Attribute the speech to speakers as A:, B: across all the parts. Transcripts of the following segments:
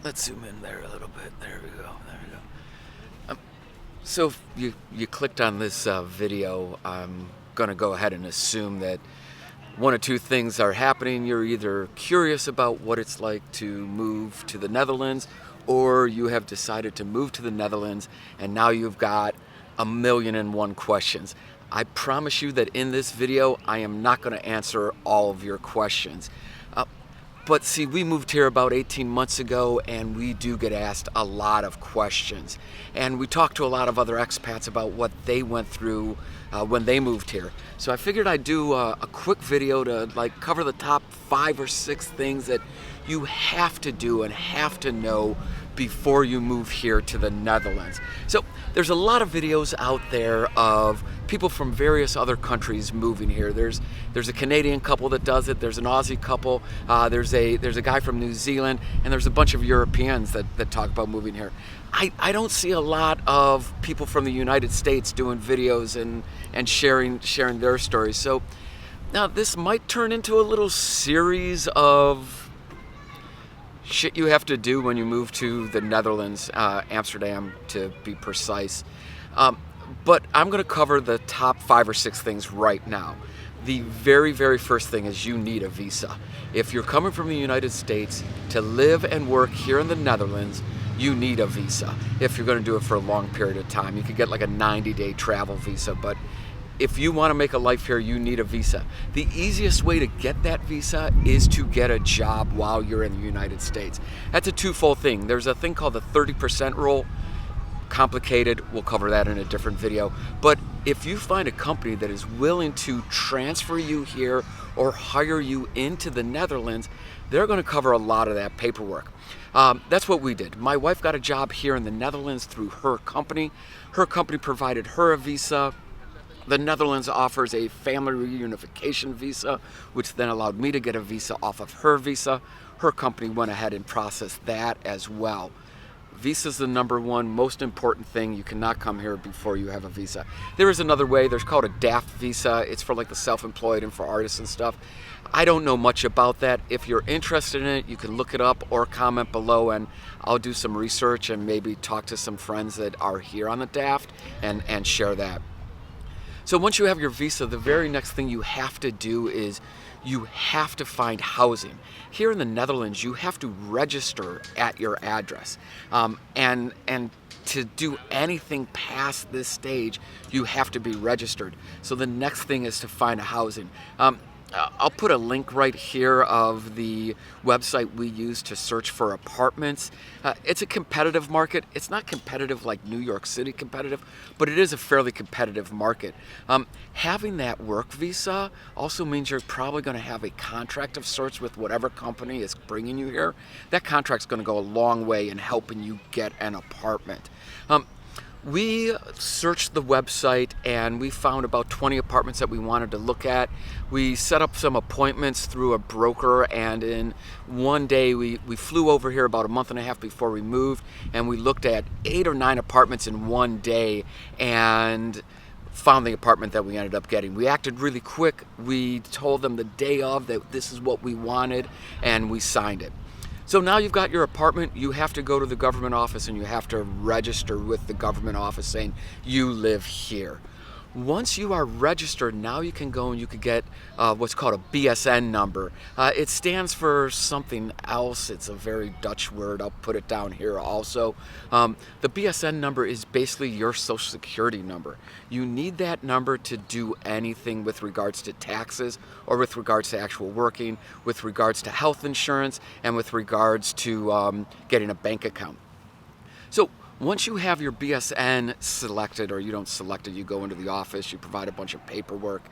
A: Let's zoom in there a little bit. There we go. There we go. So if you clicked on this video, I'm gonna go ahead and assume that one of two things are happening. You're either curious about what it's like to move to the Netherlands, or you have decided to move to the Netherlands and now you've got 1,000,001 questions. I promise you that in this video, I am not going to answer all of your questions. But see, we moved here about 18 months ago and we do get asked a lot of questions. And we talked to a lot of other expats about what they went through when they moved here. So I figured I'd do a quick video to cover the top 5 or 6 things that you have to do and have to know before you move here to the Netherlands. So there's a lot of videos out there of people from various other countries moving here. There's a Canadian couple that does it. There's an Aussie couple. There's a guy from New Zealand, and there's a bunch of Europeans that talk about moving here. I don't see a lot of people from the United States doing videos and sharing their stories. So now this might turn into a little series of shit you have to do when you move to the Netherlands, Amsterdam to be precise. But I'm going to cover the top 5 or 6 things right now. The very, very first thing is you need a visa. If you're coming from the United States to live and work here in the Netherlands, you need a visa. If you're going to do it for a long period of time, you could get like a 90-day travel visa, but if you want to make a life here, you need a visa. The easiest way to get that visa is to get a job while you're in the United States. That's a twofold thing. There's a thing called the 30% rule. Complicated, we'll cover that in a different video. But if you find a company that is willing to transfer you here or hire you into the Netherlands, they're going to cover a lot of that paperwork. That's what we did. My wife got a job here in the Netherlands through her company. Her company provided her a visa. The Netherlands offers a family reunification visa, which then allowed me to get a visa off of her visa. Her company went ahead and processed that as well. Visa is the number one most important thing. You cannot come here before you have a visa. There is another way. There's called a DAF visa. It's for like the self-employed and for artists and stuff. I don't know much about that. If you're interested in it, you can look it up or comment below and I'll do some research and maybe talk to some friends that are here on the DAF and share that. So once you have your visa, the very next thing you have to do is you have to find housing. Here in the Netherlands, you have to register at your address. And to do anything past this stage, you have to be registered. So the next thing is to find a housing. I'll put a link right here of the website we use to search for apartments. It's a competitive market. It's not competitive like New York City competitive, but it is a fairly competitive market. Having that work visa also means you're probably going to have a contract of sorts with whatever company is bringing you here. That contract's going to go a long way in helping you get an apartment. We searched the website and we found about 20 apartments that we wanted to look at. We set up some appointments through a broker, and in one day we flew over here about a month and a half before we moved, and we looked at 8 or 9 apartments in one day and found the apartment that we ended up getting. We acted really quick. We told them the day of that this is what we wanted, and we signed it. So now you've got your apartment, you have to go to the government office and you have to register with the government office saying you live here. Once you are registered, now you can go and you can get what's called a BSN number. It stands for something else. It's a very Dutch word. I'll put it down here also. The BSN number is basically your social security number. You need that number to do anything with regards to taxes or with regards to actual working, with regards to health insurance, and with regards to getting a bank account. So once you have your BSN selected, or you don't select it, you go into the office, you provide a bunch of paperwork.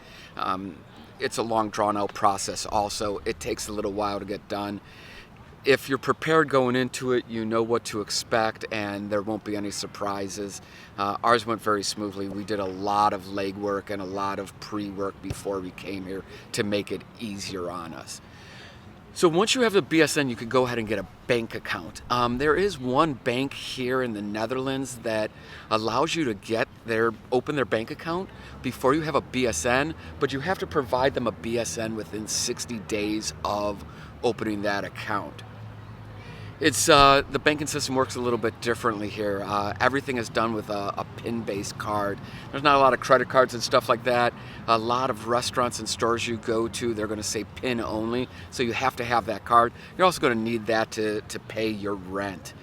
A: It's a long drawn-out process also. It takes a little while to get done. If you're prepared going into it, you know what to expect and there won't be any surprises. Ours went very smoothly. We did a lot of legwork and a lot of pre-work before we came here to make it easier on us. So once you have the BSN, you can go ahead and get a bank account. There is one bank here in the Netherlands that allows you to open their bank account before you have a BSN, but you have to provide them a BSN within 60 days of opening that account. It's the banking system works a little bit differently here. Everything is done with a PIN-based card. There's not a lot of credit cards and stuff like that. A lot of restaurants and stores you go to, they're going to say PIN only, so you have to have that card. You're also going to need that to pay your rent.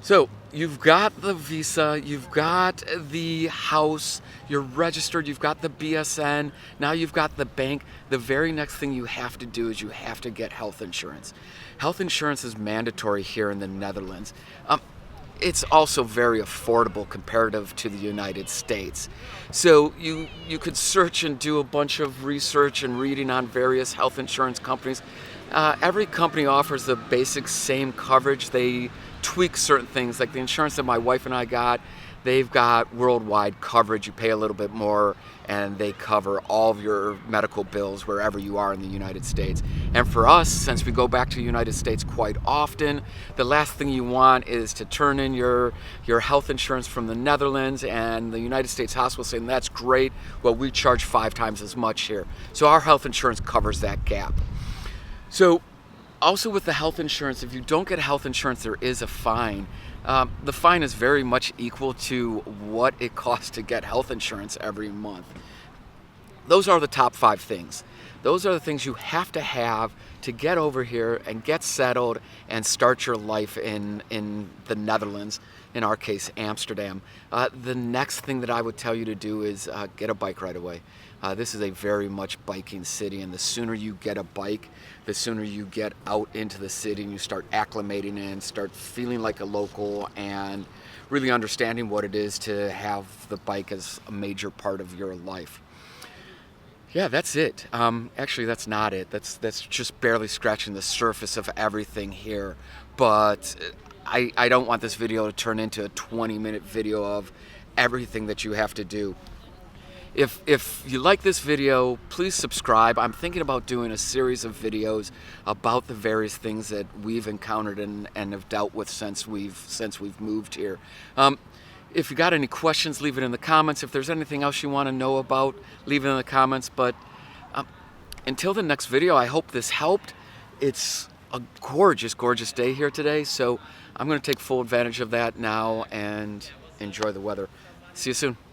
A: So you've got the visa, you've got the house, you're registered, you've got the BSN, now you've got the bank. The very next thing you have to do is you have to get health insurance. Health insurance is mandatory here in the Netherlands. It's also very affordable comparative to the United States. So you could search and do a bunch of research and reading on various health insurance companies. Every company offers the basic same coverage. They tweak certain things, like the insurance that my wife and I got. They've got worldwide coverage. You pay a little bit more and they cover all of your medical bills wherever you are in the United States. And for us, since we go back to the United States quite often, the last thing you want is to turn in your health insurance from the Netherlands and the United States hospital saying, that's great, well, we charge 5 times as much here. So our health insurance covers that gap. So also with the health insurance, if you don't get health insurance, there is a fine. The fine is very much equal to what it costs to get health insurance every month. Those are the top 5 things. Those are the things you have to get over here and get settled and start your life in the Netherlands, in our case, Amsterdam. The next thing that I would tell you to do is get a bike right away. This is a very much biking city, and the sooner you get a bike, the sooner you get out into the city and you start acclimating in, start feeling like a local and really understanding what it is to have the bike as a major part of your life. Yeah, that's it. Actually, that's not it. That's just barely scratching the surface of everything here. But I don't want this video to turn into a 20-minute video of everything that you have to do. If you like this video, please subscribe. I'm thinking about doing a series of videos about the various things that we've encountered and have dealt with since we've moved here. If you got any questions, leave it in the comments. If there's anything else you want to know about, leave it in the comments. But until the next video, I hope this helped. It's a gorgeous, gorgeous day here today, so I'm going to take full advantage of that now and enjoy the weather. See you soon.